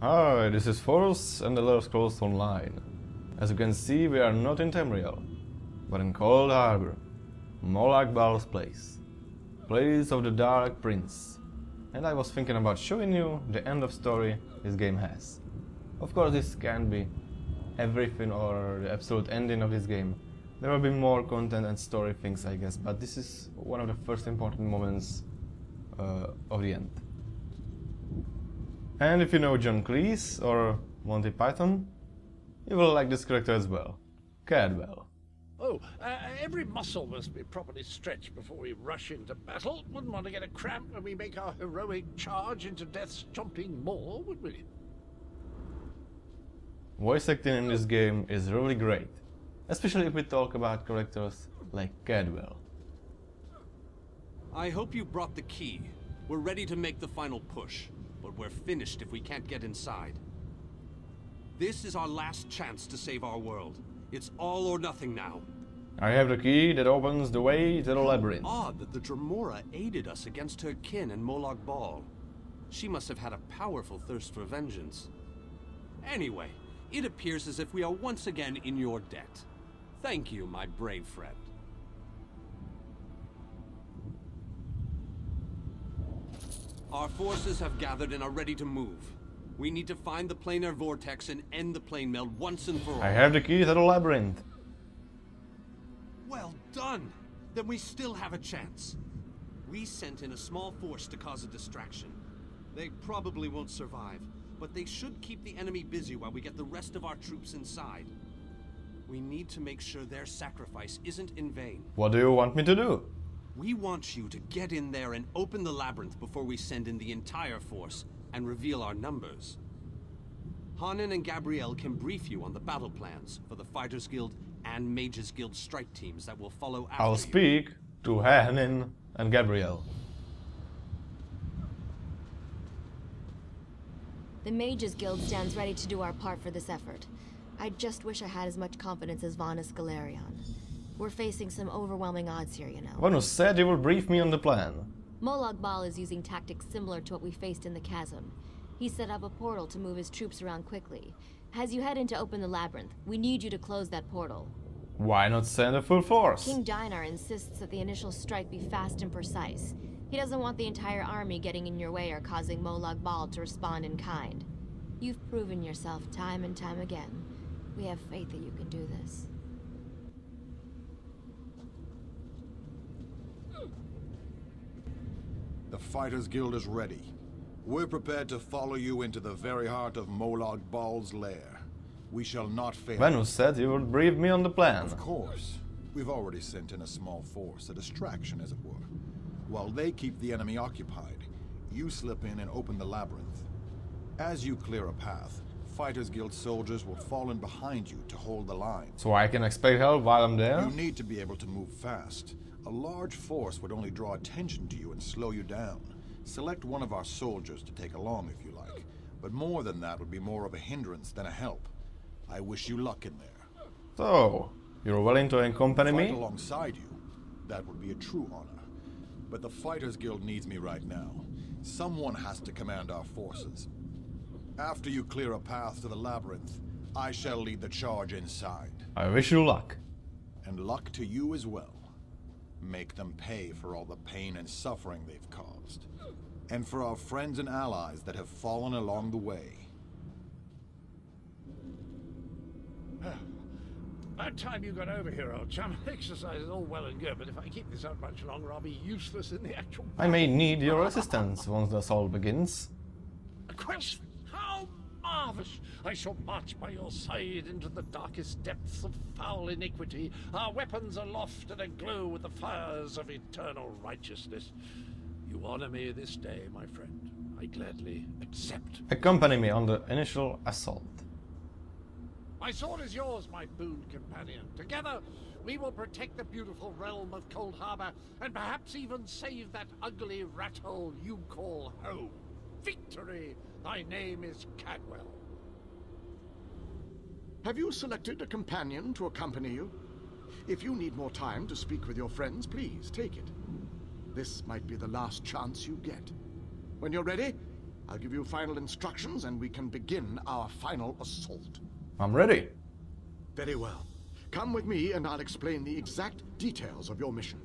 Hi, this is Force and the Elder Scrolls Online. As you can see, we are not in Tamriel, but in Coldharbour, Molag Bal's place of the Dark Prince. And I was thinking about showing you the end of story this game has. Of course, this can't be everything or the absolute ending of this game. There will be more content and story things, I guess, but this is one of the first important moments of the end. And if you know John Cleese or Monty Python, you will like this character as well, Cadwell. Every muscle must be properly stretched before we rush into battle. Wouldn't want to get a cramp when we make our heroic charge into death's chomping maw, would we? Voice acting in this game is really great, especially if we talk about characters like Cadwell. I hope you brought the key. We're ready to make the final push, but we're finished if we can't get inside. This is our last chance to save our world. It's all or nothing now. I have the key that opens the way to the labyrinth. Odd that the Dremora aided us against her kin in Molag Bal. She must have had a powerful thirst for vengeance. Anyway, it appears as if we are once again in your debt. Thank you, my brave friend. Our forces have gathered and are ready to move. We need to find the planar vortex and end the plane meld once and for all. I have the key to the labyrinth. Well done! Then we still have a chance. We sent in a small force to cause a distraction. They probably won't survive, but they should keep the enemy busy while we get the rest of our troops inside. We need to make sure their sacrifice isn't in vain. What do you want me to do? We want you to get in there and open the labyrinth before we send in the entire force and reveal our numbers. Hanan and Gabrielle can brief you on the battle plans for the Fighters Guild and Mages Guild strike teams that will follow after I'll speak to Hanan and Gabrielle. The Mages Guild stands ready to do our part for this effort. I just wish I had as much confidence as Vanus Galerion. We're facing some overwhelming odds here, you know. Vanus said you will brief me on the plan. Molag Bal is using tactics similar to what we faced in the chasm. He set up a portal to move his troops around quickly. As you head in to open the labyrinth, we need you to close that portal. Why not send a full force? King Dinar insists that the initial strike be fast and precise. He doesn't want the entire army getting in your way or causing Molag Bal to respond in kind. You've proven yourself time and time again. We have faith that you can do this. The Fighters Guild is ready. We're prepared to follow you into the very heart of Molag Bal's lair. We shall not fail. Vanus said you would brief me on the plan. Of course. We've already sent in a small force, a distraction as it were. While they keep the enemy occupied, you slip in and open the labyrinth. As you clear a path, Fighters Guild soldiers will fall in behind you to hold the line. So I can expect help while I'm there? You need to be able to move fast. A large force would only draw attention to you and slow you down. Select one of our soldiers to take along if you like, but more than that would be more of a hindrance than a help. I wish you luck in there. So, you're willing to accompany me? Fight alongside you. That would be a true honor. But the Fighters Guild needs me right now. Someone has to command our forces. After you clear a path to the labyrinth, I shall lead the charge inside. I wish you luck. And luck to you as well. Make them pay for all the pain and suffering they've caused. And for our friends and allies that have fallen along the way. About time you got over here, old chum. Exercise is all well and good, but if I keep this up much longer, I'll be useless in the actual battle. I may need your assistance once the assault begins. A quest? How marvellous! I shall march by your side into the darkest depths of foul iniquity, our weapons aloft and aglow with the fires of eternal righteousness. You honor me this day, my friend. I gladly accept. Accompany me on the initial assault. My sword is yours, my boon companion. Together, we will protect the beautiful realm of Coldharbour, and perhaps even save that ugly rat hole you call home. Victory! Thy name is Cadwell. Have you selected a companion to accompany you? If you need more time to speak with your friends, please take it. This might be the last chance you get. When you're ready, I'll give you final instructions and we can begin our final assault. I'm ready. Very well. Come with me and I'll explain the exact details of your mission.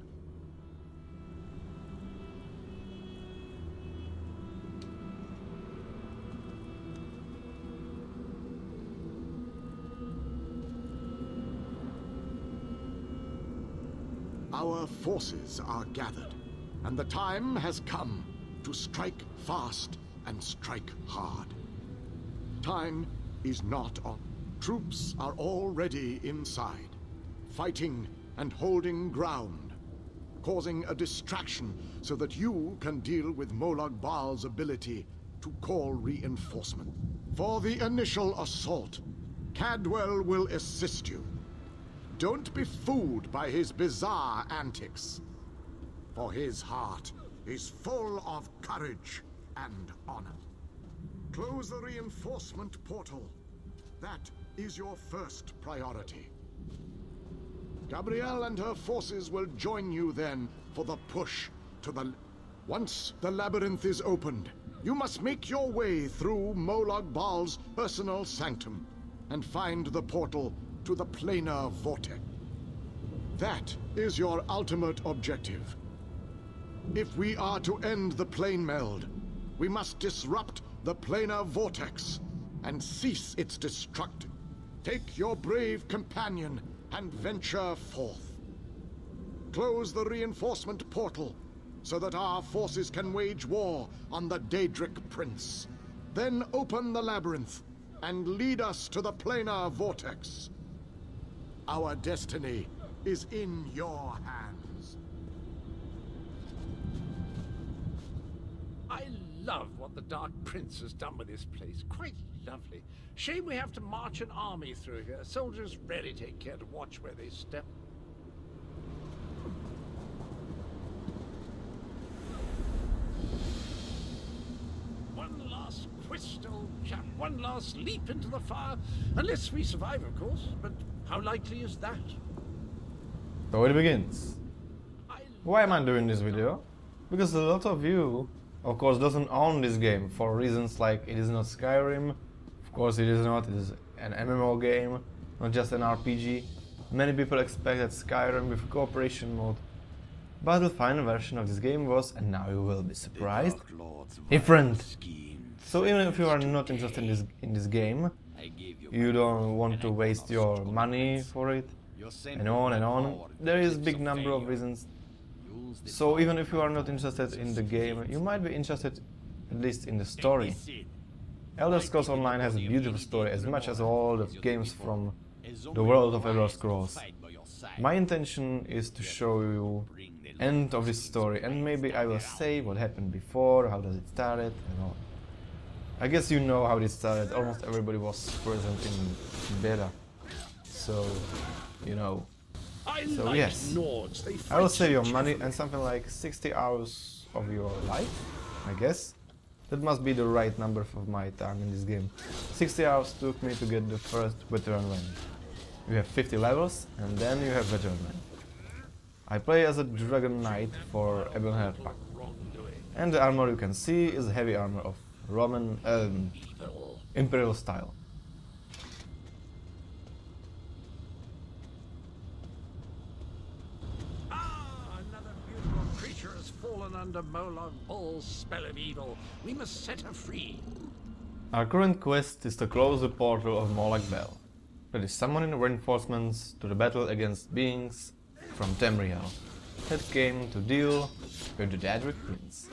Our forces are gathered, and the time has come to strike fast and strike hard. Time is not on. Troops are already inside, fighting and holding ground, causing a distraction so that you can deal with Molag Bal's ability to call reinforcement. For the initial assault, Cadwell will assist you. Don't be fooled by his bizarre antics, for his heart is full of courage and honor. Close the reinforcement portal. That is your first priority. Gabrielle and her forces will join you then for the push to the... Once the labyrinth is opened, you must make your way through Molag Bal's personal sanctum and find the portal to the planar vortex. That is your ultimate objective. If we are to end the plane meld, we must disrupt the planar vortex and cease its destruction. Take your brave companion and venture forth. Close the reinforcement portal so that our forces can wage war on the Daedric Prince. Then open the labyrinth and lead us to the planar vortex. Our destiny is in your hands. I love what the Dark Prince has done with this place. Quite lovely. Shame we have to march an army through here. Soldiers rarely take care to watch where they step. One last crystal chap, one last leap into the fire. Unless we survive, of course. But how likely is that? So it begins. Why am I doing this video? Because a lot of you, of course, doesn't own this game for reasons like it is not Skyrim. Of course it is not, it is an MMO game, not just an RPG. Many people expected Skyrim with cooperation mode, but the final version of this game was, and now you will be surprised, different. So even if you are not interested in this game, you don't want to waste your money for it, and on, there is a big number of reasons. So even if you are not interested in the game, you might be interested at least in the story. Elder Scrolls Online has a beautiful story as much as all the games from the world of Elder Scrolls. My intention is to show you the end of this story, and maybe I will say what happened before, how does it started and all. I guess you know how it started, almost everybody was present in beta, so you know. So yes, I will save your money and something like 60 hours of your life, I guess. That must be the right number for my time in this game. 60 hours took me to get the first veteran rank. You have 50 levels and then you have veteran rank. I play as a dragon knight for Ebonheart Pact. And the armor you can see is heavy armor of Roman Imperial style. Under Molag Bal's spell of evil. We must set her free. Our current quest is to close the portal of Molag Bal. That is summoning reinforcements to the battle against beings from Tamriel that came to deal with the Daedric Prince.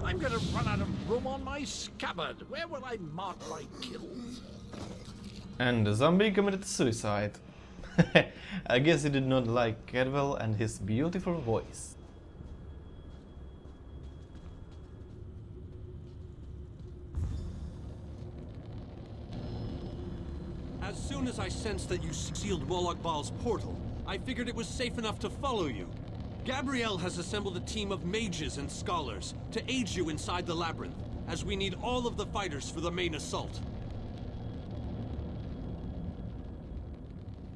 I'm gonna run out of room on my scabbard. Where will I mark my kills? And the zombie committed suicide. I guess he did not like Cadwell and his beautiful voice. As soon soon as I sensed that you sealed Molag Bal's portal, I figured it was safe enough to follow you. Gabrielle has assembled a team of mages and scholars to aid you inside the labyrinth, as we need all of the fighters for the main assault.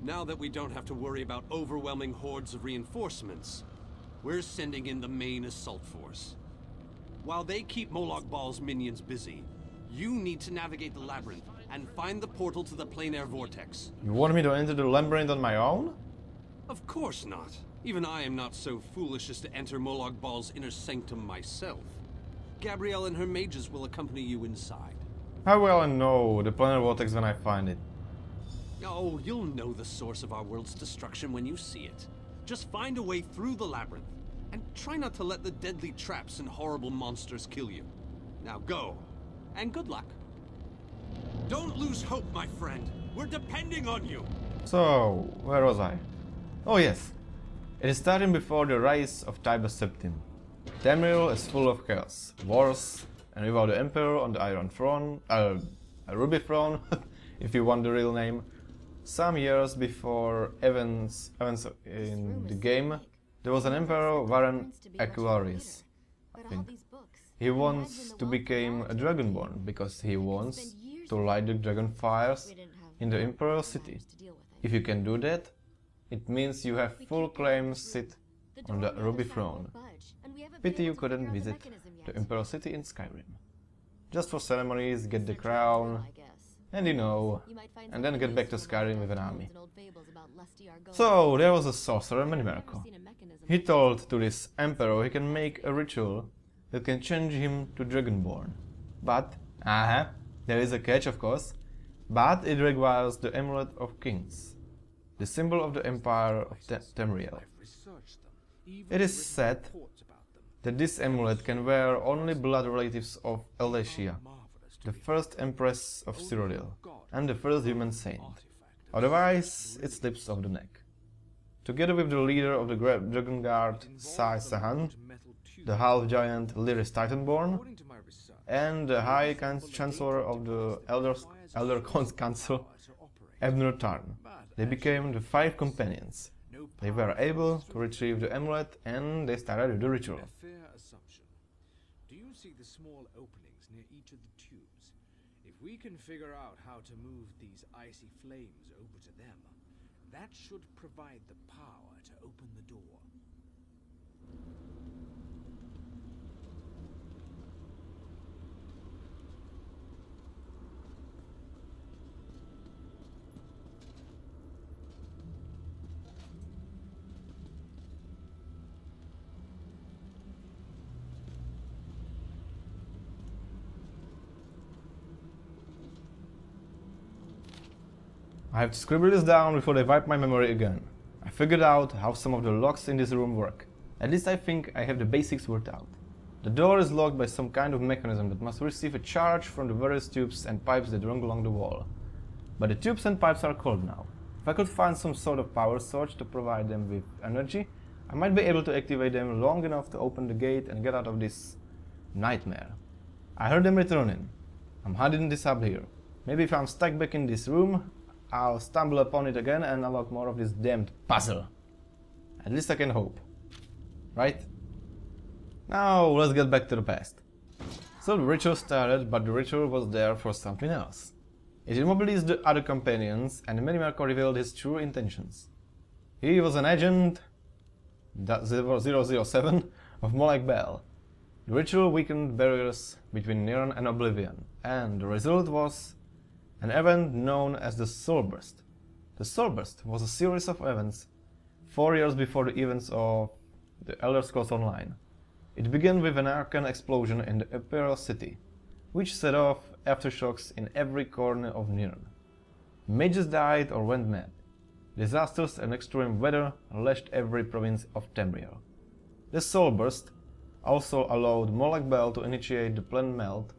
Now that we don't have to worry about overwhelming hordes of reinforcements, we're sending in the main assault force. While they keep Molag Bal's minions busy, you need to navigate the labyrinth and find the portal to the planar vortex. You want me to enter the labyrinth on my own? Of course not. Even I am not so foolish as to enter Molag Bal's inner sanctum myself. Gabrielle and her mages will accompany you inside. How will I know the planar vortex when I find it? Oh, you'll know the source of our world's destruction when you see it. Just find a way through the labyrinth, and try not to let the deadly traps and horrible monsters kill you. Now go, and good luck. Don't lose hope, my friend. We're depending on you. So, where was I? Oh yes. It is starting before the rise of Tiber Septim. Tamriel is full of chaos, wars, and without the Emperor on the Iron Throne, a Ruby Throne, if you want the real name. Some years before events in the game, there was an Emperor, Warren Aquarius, I think. He wants to become a Dragonborn because he wants to light the dragon fires in the Imperial City. If you can do that, it means you have full claim sit on the Ruby Throne. Pity you couldn't visit the Imperial City in Skyrim. Just for ceremonies, get the crown, and you know, and then get back to Skyrim with an army. So there was a sorcerer Minimerco. He told to this Emperor he can make a ritual that can change him to Dragonborn. But, there is a catch of course, but it requires the Amulet of Kings, the symbol of the Empire of Tamriel. It is said that this amulet can wear only blood relatives of Eldacia, the first Empress of Cyrodiil, and the first human saint. Otherwise, it slips off the neck. Together with the leader of the Dragon Guard, Sai Sahan, the half-giant Lyris Titanborn, and the High Chancellor of the Elder Council, Ebner Tarn, they became the 5 companions. They were able to retrieve the amulet and they started the ritual. Do you see the small openings near each of the tubes? If we can figure out how to move these icy flames over to them, that should provide the power to open the door. I have to scribble this down before they wipe my memory again. I figured out how some of the locks in this room work. At least I think I have the basics worked out. The door is locked by some kind of mechanism that must receive a charge from the various tubes and pipes that run along the wall. But the tubes and pipes are cold now. If I could find some sort of power source to provide them with energy, I might be able to activate them long enough to open the gate and get out of this nightmare. I heard them returning. I'm hiding this up here. Maybe if I'm stuck back in this room, I'll stumble upon it again and unlock more of this damned puzzle. At least I can hope. Right? Now let's get back to the past. So the ritual started, but the ritual was there for something else. It immobilized the other companions and Minimerco revealed his true intentions. He was an agent 007 of Molag Bal. The ritual weakened barriers between Niran and Oblivion, and the result was an event known as the Soulburst. The Soulburst was a series of events 4 years before the events of the Elder Scrolls Online. It began with an arcane explosion in the Imperial City, which set off aftershocks in every corner of Niran. Mages died or went mad. Disasters and extreme weather lashed every province of Tamriel. The Soulburst also allowed Molag Bal to initiate the planned melt,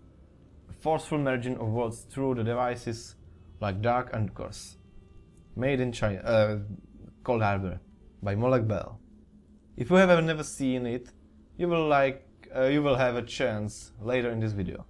a forceful merging of worlds through the devices like Dark Anchors, made in Coldharbour by Molag Bal. If you have never seen it, you will have a chance later in this video.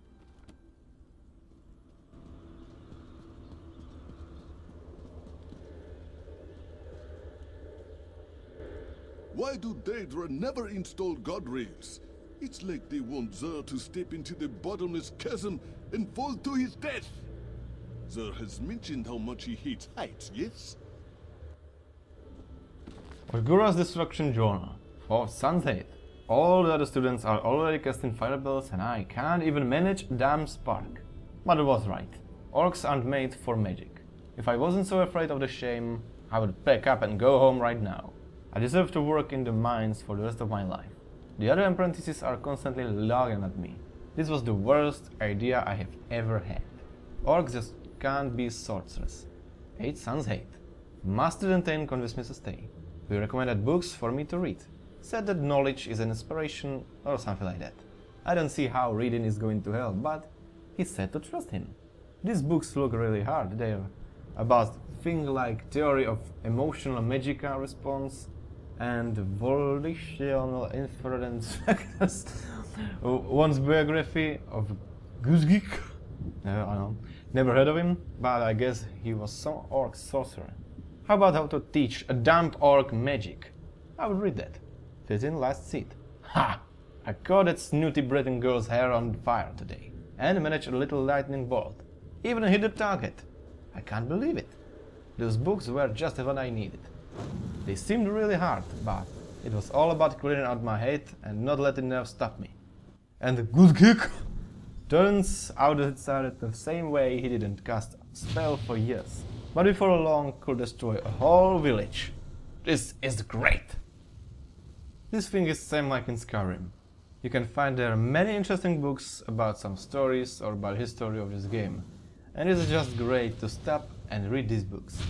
Why do Daedra never install god rails? It's like they want Zer to step into the bottomless chasm and fall to his death. Zer has mentioned how much he hates heights, yes? Oshgura's Destruction Journal. 4th Sunset. All the other students are already casting fireballs and I can't even manage a damn spark. But I was right. Orcs aren't made for magic. If I wasn't so afraid of the shame, I would pack up and go home right now. I deserve to work in the mines for the rest of my life. The other apprentices are constantly laughing at me. This was the worst idea I have ever had. Orcs just can't be sorcerers. 8 Suns Hate. Master and 10 convinced me to stay. He recommended books for me to read. Said that knowledge is an inspiration or something like that. I don't see how reading is going to help, but he said to trust him. These books look really hard. They're about things like theory of emotional magical response and volitional inference factors. One's biography of Groundskeeper. I don't know. Never heard of him, but I guess he was some orc sorcerer. How about how to teach a dumb orc magic? I would read that. 15 last seat. Ha! I caught that snooty breathing girl's hair on fire today, and managed a little lightning bolt. Even hit the target. I can't believe it. Those books were just what I needed. They seemed really hard, but it was all about clearing out my head and not letting them stop me. And the good kick! Turns out it started the same way he didn't cast a spell for years, but before long could destroy a whole village. This is great! This thing is same like in Skyrim. You can find there many interesting books about some stories or about history of this game, and it's just great to stop and read these books.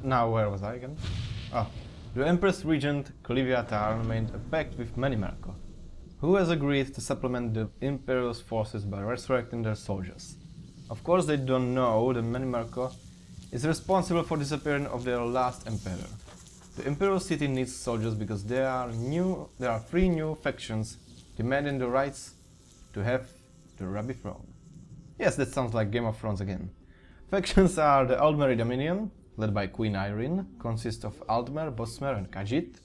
Now where was I again? Oh, the Empress Regent Clivia Tarn made a pact with Manimarco, who has agreed to supplement the Imperial's forces by resurrecting their soldiers. Of course they don't know that Manimarco is responsible for the disappearance of their last emperor. The Imperial city needs soldiers because there are 3 new factions demanding the rights to have the Rabbi throne. Yes, that sounds like Game of Thrones again. Factions are the Aldmeri Dominion, led by Queen Irene, consists of Aldmer, Bosmer and Khajiit.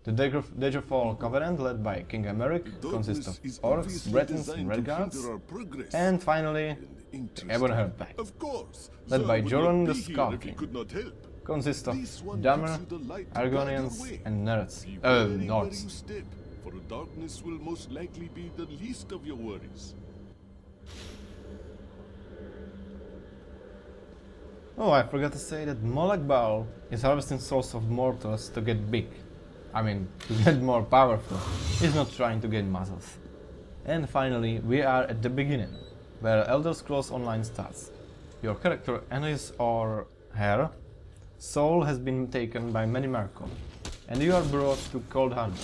The Daggerfall Covenant, led by King Emeric, consists of Orcs, Bretons and Redguards. And finally, the Ebonheart Pact, led by Joran the Skull King, consists of Dummer, Argonians and Nords. For the darkness will most likely be the least of your worries. Oh, I forgot to say that Molag Bal is harvesting souls of mortals to get big. I mean, to get more powerful. He's not trying to gain muscles. And finally, we are at the beginning, where Elder Scrolls Online starts. Your character and his or her soul has been taken by Manimarco, and you are brought to Coldharbour.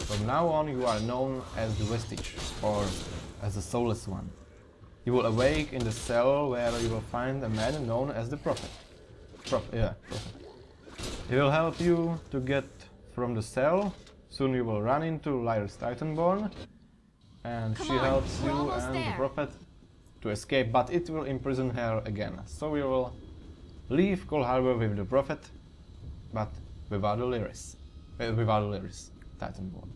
From now on, you are known as the Vestige, or as the Soulless One. You will awake in the cell where you will find a man known as the Prophet. Prophet. He will help you to get from the cell. Soon you will run into Lyra's Titanborn, and she helps you and the Prophet to escape, but it will imprison her again. So we will leave Coldharbour with the Prophet, but without the Lyris. Titanborn.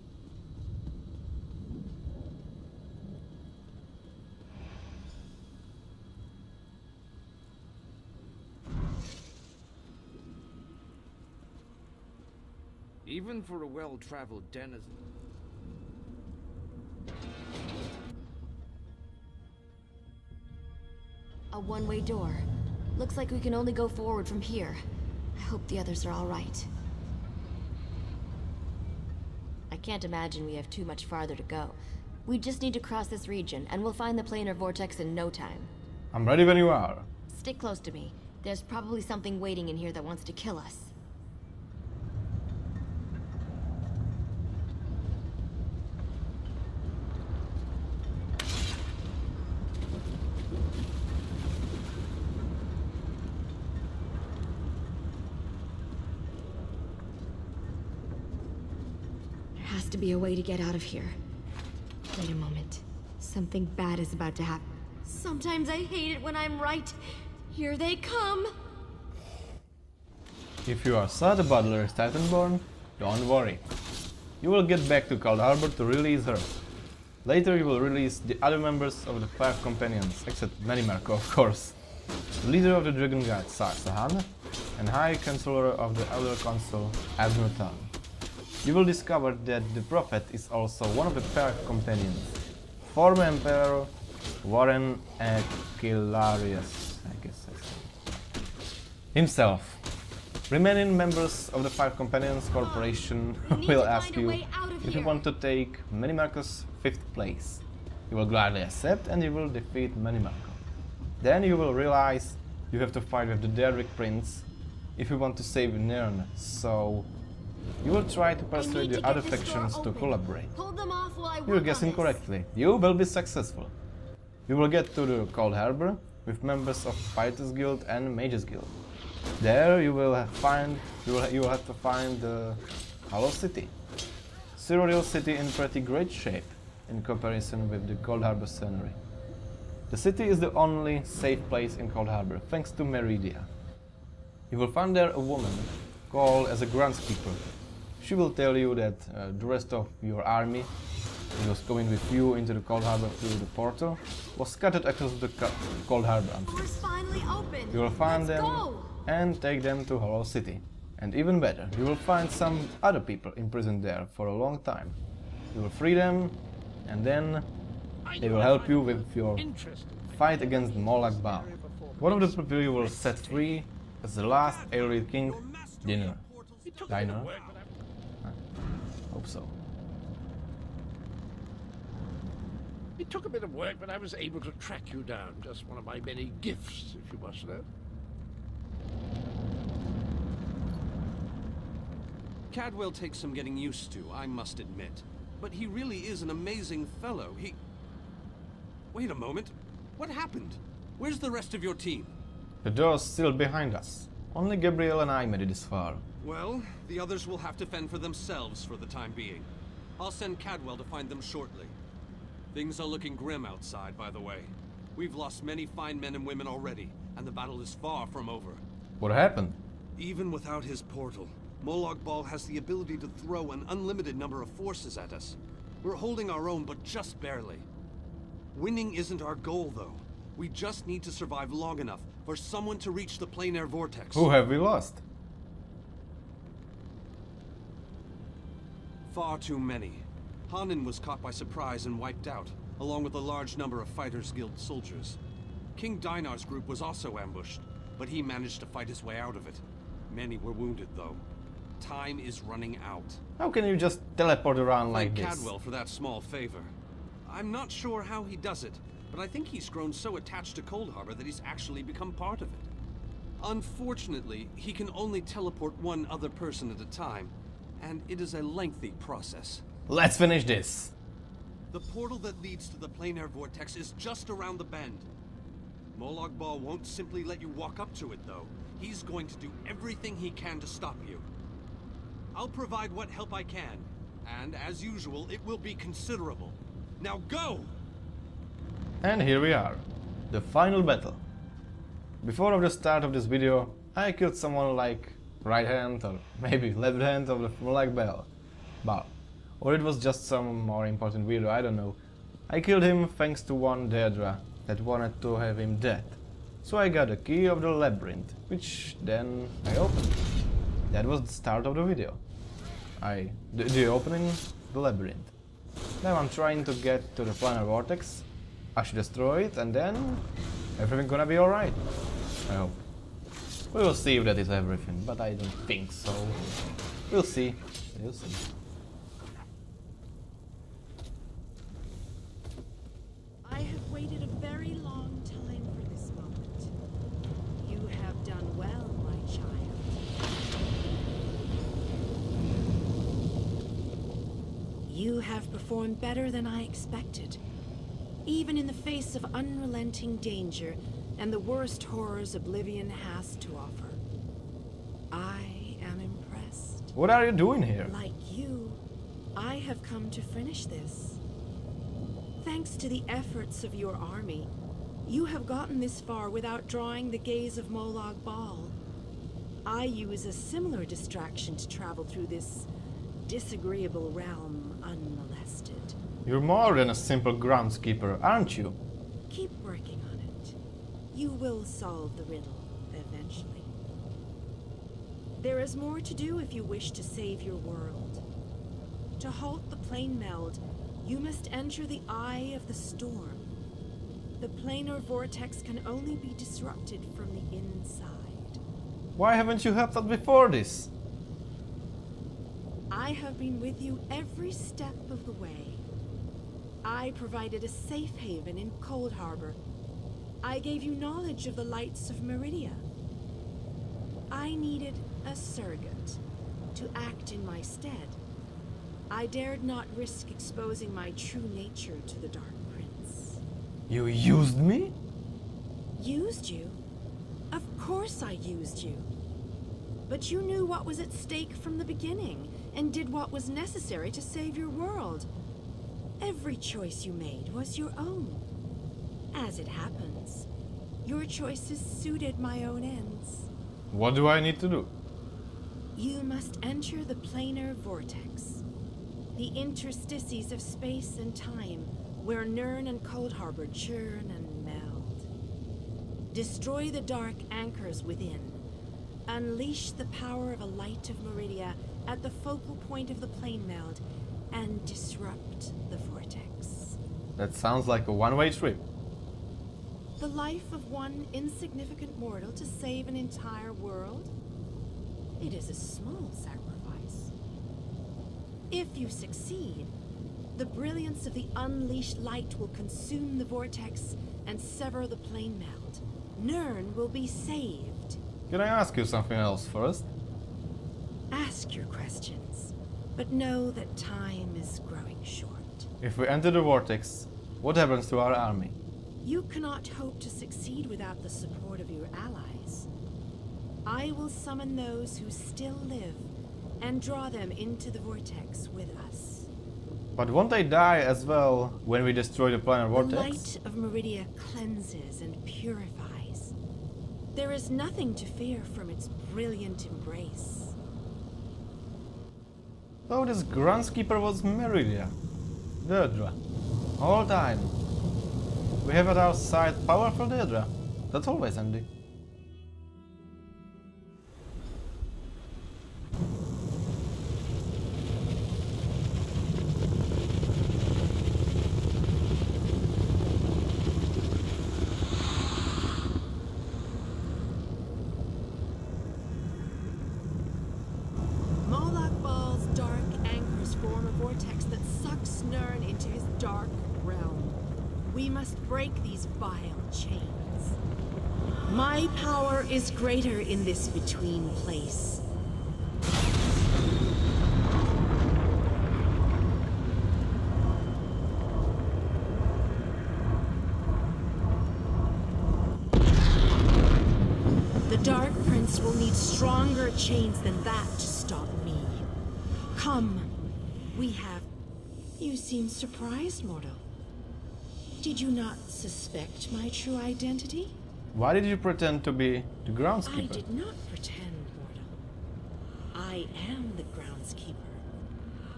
Even for a well-traveled denizen. A one-way door. Looks like we can only go forward from here. I hope the others are all right. I can't imagine we have too much farther to go. We just need to cross this region, and we'll find the planar vortex in no time. I'm ready when you are. Stick close to me. There's probably something waiting in here that wants to kill us. There has to be a way to get out of here. Wait a moment. Something bad is about to happen. Sometimes I hate it when I'm right. Here they come! If you are sad about Lyra's Titanborn, Don't worry. You will get back to Coldharbour to release her. Later you will release the other members of the 5 companions, except Manimarco, of course. The leader of the Dragon Guard, Sahan, and High Chancellor of the Elder Council, Admiratan. You will discover that the Prophet is also one of the 5 companions. Former Emperor Warren Aquilarius, I guess I said. Himself. Remaining members of the 5 Companions Corporation will ask you if you want to take Manimarco's 5th place. You will gladly accept and you will defeat Manimarco. Then you will realize you have to fight with the Derrick Prince if you want to save Nirn, so you will try to persuade the other factions to collaborate. You're guessing correctly. You will be successful. You will get to the Coldharbour with members of Fighters Guild and Mages Guild. There you will have to find the Hollow City. Cyrodiil City in pretty great shape in comparison with the Coldharbour scenery. The city is the only safe place in Coldharbour, thanks to Meridia. You will find there a woman called as a Groundskeeper. She will tell you that the rest of your army, who was going with you into the Coldharbour through the portal, was scattered across the Coldharbour. You will find them and take them to Hollow City. And even better, you will find some other people imprisoned there for a long time. You will free them, and then they will help you with your fight against Molag Bal. One of the people you will set free is the last Aelid King, Diner. Hope so. It took a bit of work, but I was able to track you down. Just one of my many gifts, if you must know. Cadwell takes some getting used to, I must admit. But he really is an amazing fellow. Wait a moment. What happened? Where's the rest of your team? The door's still behind us. Only Gabriel and I made it this far. Well, the others will have to fend for themselves for the time being. I'll send Cadwell to find them shortly. Things are looking grim outside, by the way. We've lost many fine men and women already, and the battle is far from over. What happened? Even without his portal, Molag Bal has the ability to throw an unlimited number of forces at us. We're holding our own, but just barely. Winning isn't our goal, though. We just need to survive long enough for someone to reach the planar vortex. Who have we lost? Far too many. Hanan was caught by surprise and wiped out, along with a large number of Fighters Guild soldiers. King Dinar's group was also ambushed, but he managed to fight his way out of it. Many were wounded, though. Time is running out. How can you just teleport around like this? Thank Cadwell for that small favor. I'm not sure how he does it, but I think he's grown so attached to Coldharbour that he's actually become part of it. Unfortunately, he can only teleport one other person at a time, and it is a lengthy process. Let's finish this. The portal that leads to the planar vortex is just around the bend. Molag Bal won't simply let you walk up to it, though. He's going to do everything he can to stop you. I'll provide what help I can, and as usual, it will be considerable. Now go! And here we are, the final battle. Before the start of this video, I killed someone like right hand or maybe left hand of the Molag Bal. Or it was just some more important weirdo, I don't know. I killed him thanks to one Daedra that wanted to have him dead. So I got a key of the labyrinth, which then I opened. That was the start of the video. The opening the labyrinth. Now I'm trying to get to the planar vortex. I should destroy it and then everything gonna be alright. I hope. We will see if that is everything, but I don't think so. We'll see. We'll see. I have waited a very long time for this moment. You have done well, my child. You have performed better than I expected. Even in the face of unrelenting danger and the worst horrors Oblivion has to offer. I am impressed. What are you doing here? Like you, I have come to finish this. Thanks to the efforts of your army, you have gotten this far without drawing the gaze of Molag Bal. I use a similar distraction to travel through this disagreeable realm unmolested. You're more than a simple groundskeeper, aren't you? Keep working on it. You will solve the riddle eventually. There is more to do if you wish to save your world. To halt the plane meld, you must enter the eye of the storm. The planar vortex can only be disrupted from the inside. Why haven't you helped us before this? I have been with you every step of the way. I provided a safe haven in Coldharbour. I gave you knowledge of the lights of Meridia. I needed a surrogate to act in my stead. I dared not risk exposing my true nature to the Dark Prince. You used me? Used you? Of course I used you. But you knew what was at stake from the beginning, and did what was necessary to save your world. Every choice you made was your own. As it happens, your choices suited my own ends. What do I need to do? You must enter the planar vortex, the interstices of space and time, where Nirn and Coldharbour churn and meld. Destroy the dark anchors within. Unleash the power of a light of Meridia at the focal point of the plane meld, and disrupt the vortex. That sounds like a one-way trip. The life of one insignificant mortal to save an entire world? It is a small sacrifice. If you succeed, the brilliance of the unleashed light will consume the vortex and sever the plane meld. Nirn will be saved. Can I ask you something else first? Ask your questions, but know that time is growing short. If we enter the vortex, what happens to our army? You cannot hope to succeed without the support of your allies. I will summon those who still live and draw them into the vortex with us. But won't they die as well when we destroy the planar vortex? The light of Meridia cleanses and purifies. There is nothing to fear from its brilliant embrace. So this Groundskeeper was Meridia. Deirdre. All time. We have at our side powerful Deirdre. That's always handy. We must break these vile chains. My power is greater in this between place. The Dark Prince will need stronger chains than that to stop me. Come, we have... You seem surprised, mortal. Did you not suspect my true identity? Why did you pretend to be the Groundskeeper? I did not pretend, mortal. I am the Groundskeeper.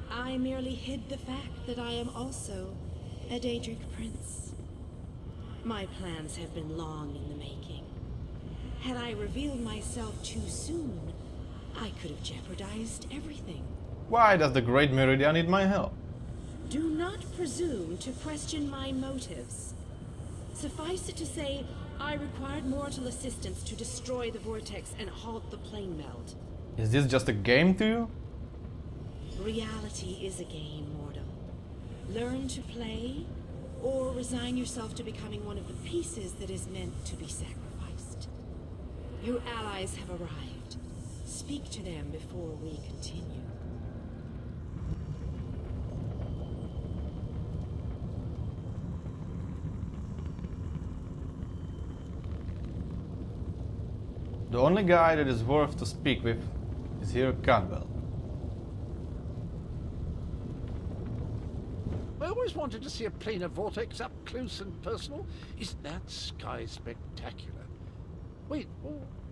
I merely hid the fact that I am also a Daedric Prince. My plans have been long in the making. Had I revealed myself too soon, I could have jeopardized everything. Why does the Great Meridia need my help? Do not presume to question my motives. Suffice it to say, I required mortal assistance to destroy the vortex and halt the plane meld. Is this just a game to you? Reality is a game, mortal. Learn to play, or resign yourself to becoming one of the pieces that is meant to be sacrificed. Your allies have arrived. Speak to them before we continue. The only guy that is worth to speak with is here Cadwell. I always wanted to see a planar vortex up close and personal. Isn't that sky spectacular? Wait,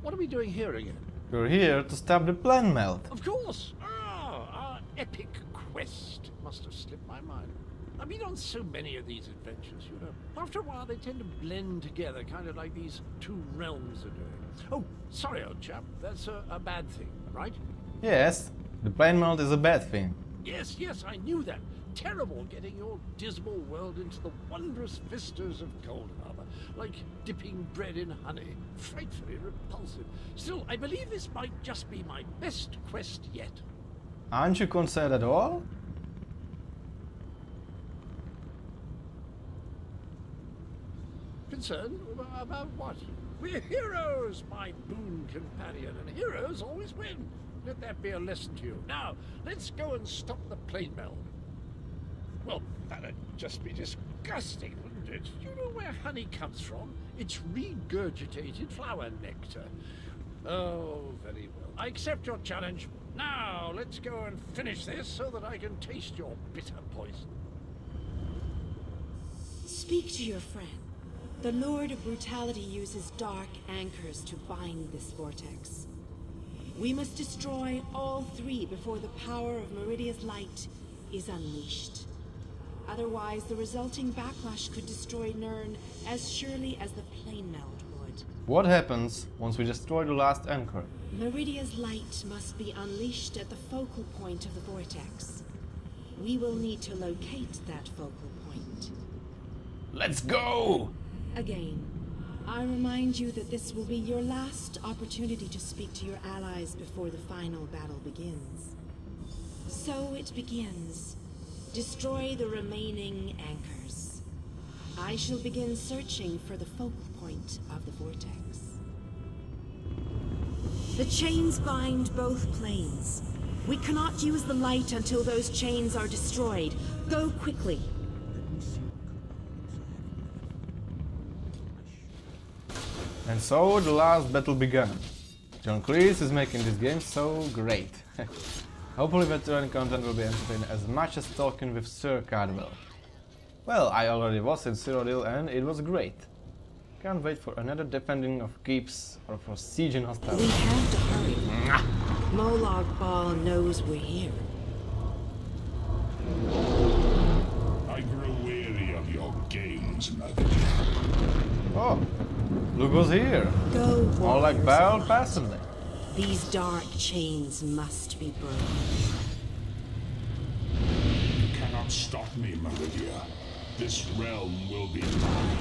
what are we doing here again? You're here to stop the plane melt. Of course! Ah, our epic quest. Must have slipped my mind. I've been on so many of these adventures, you know. After a while, they tend to blend together, kind of like these two realms are doing. Oh, sorry, old chap. That's a bad thing, right? Yes, the plane melt is a bad thing. Yes, yes, I knew that. Terrible getting your dismal world into the wondrous vistas of Coldharbour, like dipping bread in honey. Frightfully repulsive. Still, I believe this might just be my best quest yet. Aren't you concerned at all? Concerned about what? We're heroes, my boon companion, and heroes always win. Let that be a lesson to you. Now, let's go and stop the plane melt. Well, that'd just be disgusting, wouldn't it? You know where honey comes from? It's regurgitated flower nectar. Oh, very well. I accept your challenge. Now, let's go and finish this so that I can taste your bitter poison. Speak to your friend. The Lord of Brutality uses dark anchors to bind this vortex. We must destroy all three before the power of Meridia's light is unleashed. Otherwise, the resulting backlash could destroy Nirn as surely as the plane melt would. What happens once we destroy the last anchor? Meridia's light must be unleashed at the focal point of the vortex. We will need to locate that focal point. Let's go! Again, I remind you that this will be your last opportunity to speak to your allies before the final battle begins. So it begins. Destroy the remaining anchors. I shall begin searching for the focal point of the vortex. The chains bind both planes. We cannot use the light until those chains are destroyed. Go quickly. And so the last battle began. John Cleese is making this game so great. Hopefully veteran content will be entertaining as much as talking with Sir Cardwell. Well, I already was in Cyrodiil and it was great. Can't wait for another defending of keeps or for sieging hostiles. We have to hurry. Molag Bal knows we're here. I grow weary of your games, Mother. Oh, look who's here. Go, More like warriors Baal of light. personally. These dark chains must be broken. You cannot stop me, Meridia. This realm will be mine.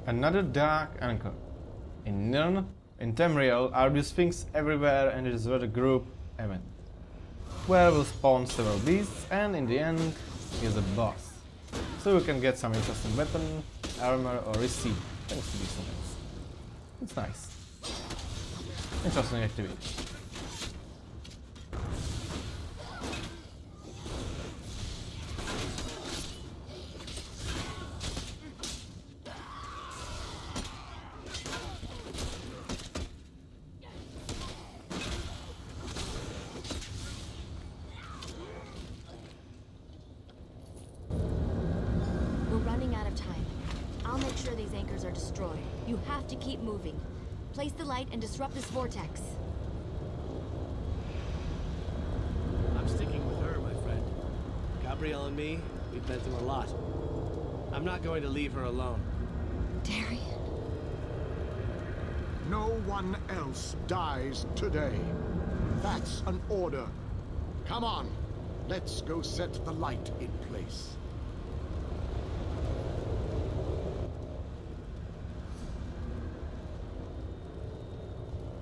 Another dark anchor. In Nirn, in Tamriel, are these things everywhere and it is where the group event. Where we'll spawn several beasts and in the end, here's a boss. So we can get some interesting weapon, armor or receipt thanks to these events. It's nice. Interesting activity. You have to keep moving. Place the light and disrupt this vortex. I'm sticking with her, my friend. Gabrielle and me, we've been through a lot. I'm not going to leave her alone. Darian. No one else dies today. That's an order. Come on, let's go set the light in place.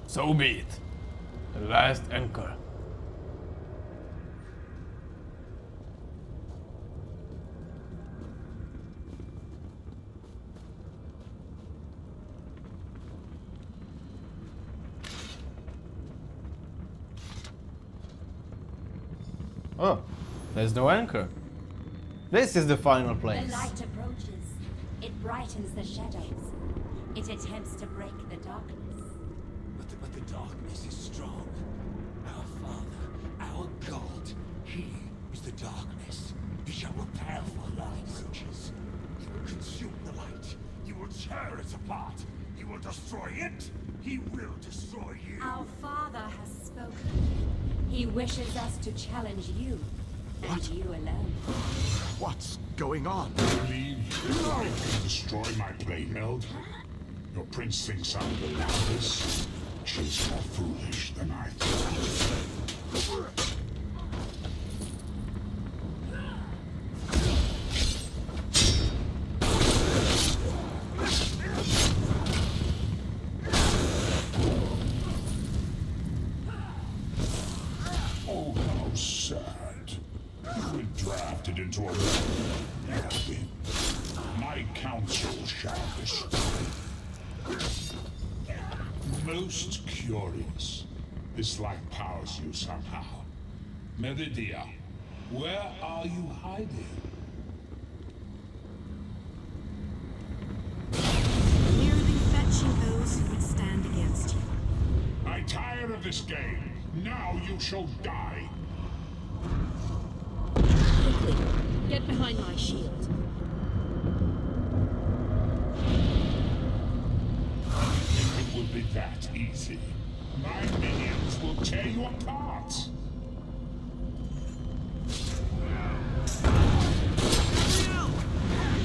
So be it. The last anchor. Oh, there's no anchor. This is the final place. The light approaches. It brightens the shadows. It attempts to break the darkness. But the darkness is strong. Our Father, our Our God, he is the darkness. He shall repel the light riches. He will consume the light. He will tear it apart. He will destroy it. He will destroy you. Our Father has spoken. He wishes us to challenge you, and you alone. What's going on? Believe you can destroy my playheld? Your prince thinks I'm the loudest. She's more foolish than I thought. Oh, how sad. You were drafted into a win. My counsel shall destroy. Most curious. This light powers you somehow. Meridia, where are you hiding? Merely fetching those who would stand against you. I'm tired of this game. Now you shall die. Quickly, get behind my shield. It would be that easy. My minions will tear you apart. Gabriel!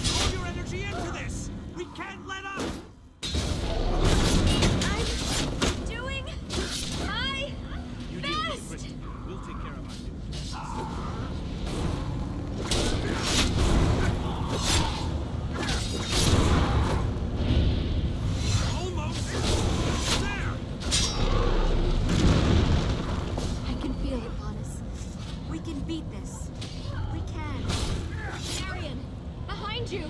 Throw your energy into this! We can't let up! I'm doing my best! We'll take care of our Almost! There! I can feel it on us. We can beat this. We can. Darian, behind you!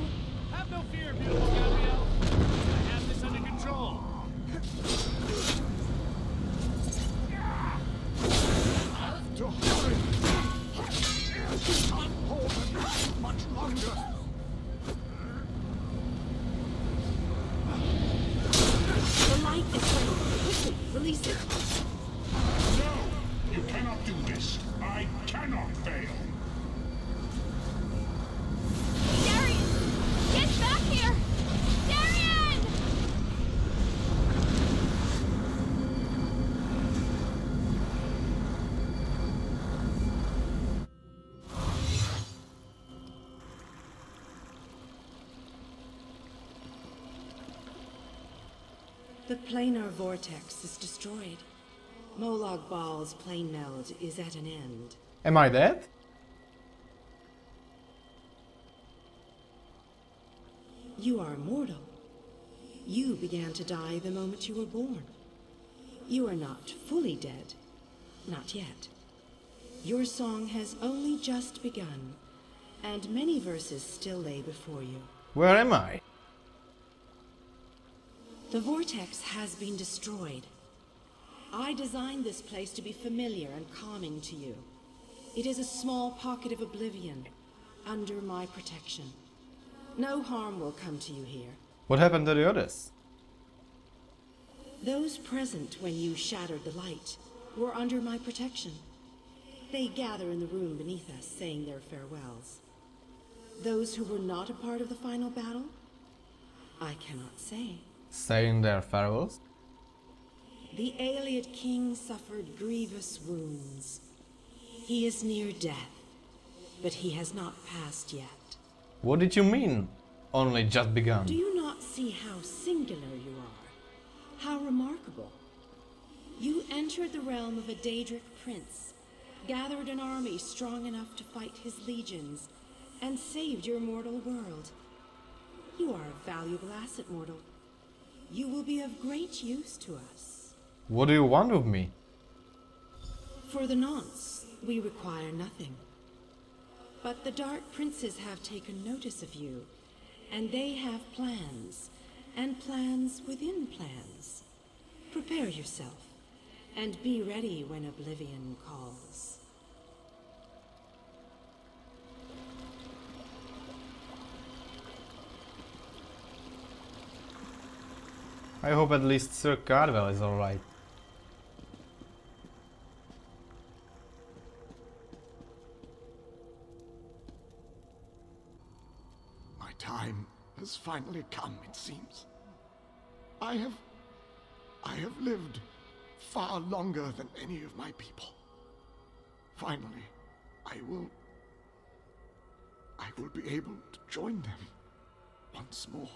Have no fear, beautiful Gabrielle. I have this under control. To hurry! We can't hold them back much longer! The light is ready. Quickly, release it. No! You cannot do this. I cannot fail. Darian! Get back here! Darian! The planar vortex is destroyed. Molag Bal's plane meld is at an end. Am I dead? You are mortal. You began to die the moment you were born. You are not fully dead. Not yet. Your song has only just begun, and many verses still lay before you. Where am I? The vortex has been destroyed. I designed this place to be familiar and calming to you. It is a small pocket of oblivion, under my protection. No harm will come to you here. What happened to the others? Those present when you shattered the light were under my protection. They gather in the room beneath us, saying their farewells. Those who were not a part of the final battle, I cannot say. Saying their farewells? The Ayleid king suffered grievous wounds. He is near death, but he has not passed yet. What did you mean? Only just begun. Do you not see how singular you are? How remarkable. You entered the realm of a Daedric prince, gathered an army strong enough to fight his legions, and saved your mortal world. You are a valuable asset, mortal. You will be of great use to us. What do you want of me? For the nonce, we require nothing. But the Dark Princes have taken notice of you, and they have plans, and plans within plans. Prepare yourself, and be ready when Oblivion calls. I hope at least Sir Cardwell is alright. time has finally come, it seems. I have lived far longer than any of my people. Finally, I will be able to join them once more.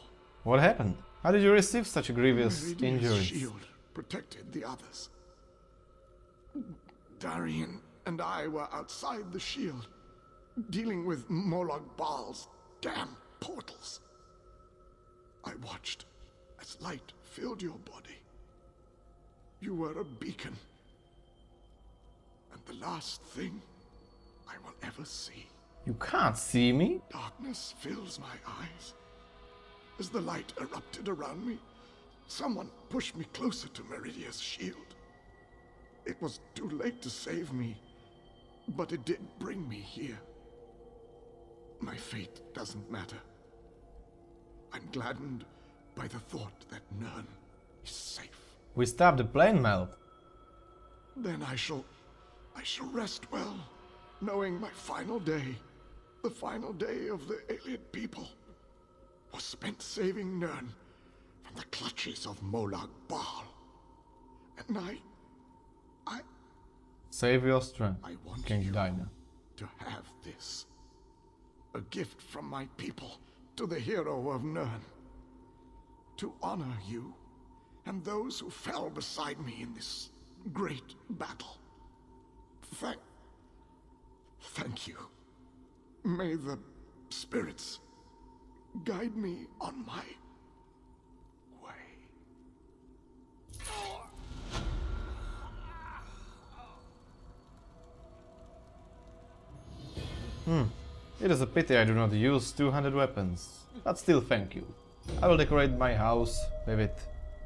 What happened? How did you receive such a grievous Meridian's injury? shield protected the others. Darian and I were outside the shield, dealing with Molag Bal's damn portals. I watched as light filled your body. You were a beacon. And the last thing I will ever see. You can't see me? Darkness fills my eyes. As the light erupted around me, someone pushed me closer to Meridia's shield. It was too late to save me, but it did bring me here. My fate doesn't matter. I'm gladdened by the thought that Nern is safe. We stopped the plane melt. Then I shall rest well, knowing my final day, the final day of the Iliad people, was spent saving Nern from the clutches of Molag Bal. And I Save your strength, want King you Dinah. to have this. A gift from my people to the hero of Nern. To honor you and those who fell beside me in this great battle. Thank you. May the spirits guide me on my way. It is a pity I do not use 200 weapons, but still thank you. I will decorate my house with it,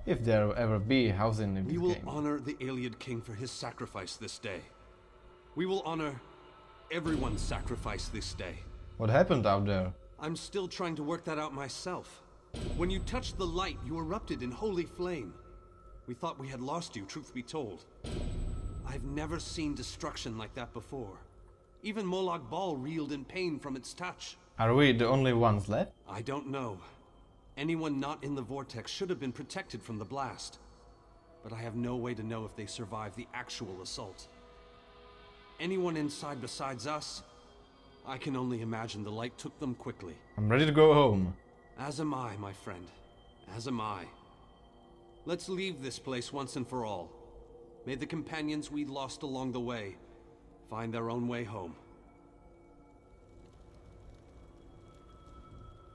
if there ever be housing in this game. We will honor the Iliad King for his sacrifice this day. We will honor everyone's sacrifice this day. What happened out there? I'm still trying to work that out myself. When you touched the light, you erupted in holy flame. We thought we had lost you, truth be told. I've never seen destruction like that before. Even Molag Bal reeled in pain from its touch. Are we the only ones left? I don't know. Anyone not in the vortex should have been protected from the blast. But I have no way to know if they survived the actual assault. Anyone inside besides us, I can only imagine the light took them quickly. I'm ready to go home. As am I, my friend. As am I. Let's leave this place once and for all. May the companions we lost along the way find their own way home.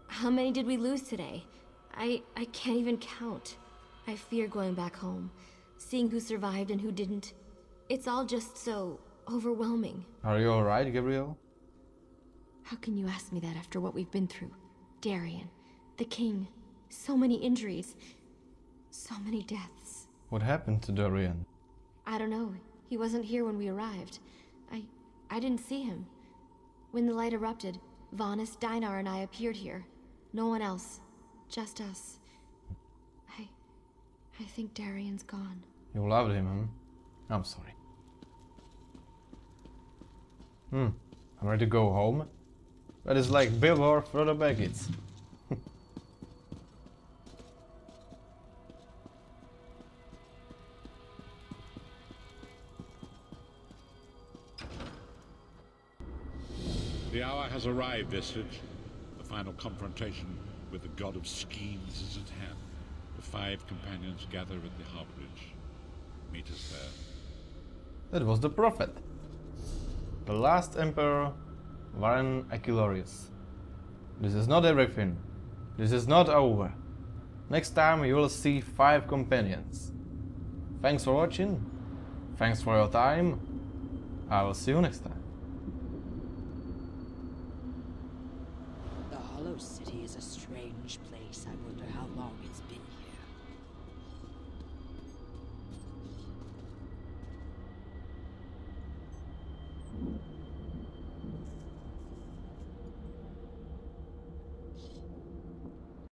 How many did we lose today? I can't even count. I fear going back home, seeing who survived and who didn't. It's all just so overwhelming. Are you alright, Gabriel? How can you ask me that after what we've been through? Darian, the king, so many injuries, so many deaths. What happened to Darian? I don't know. He wasn't here when we arrived. I didn't see him. When the light erupted, Vanis, Dinar, and I appeared here. No one else. Just us. I think Darian's gone. You loved him, huh? I'm sorry. I'm ready to go home. That is like Billboard for the Baggies. The hour has arrived, Vestige. The final confrontation with the god of schemes is at hand. The 5 companions gather at the harborage. Meet us there. That was the prophet. The last emperor, Varen Achillorius. This is not everything. This is not over. Next time you will see 5 companions. Thanks for watching. Thanks for your time. I will see you next time. The Hollow City is a strange place. I wonder how long it's been.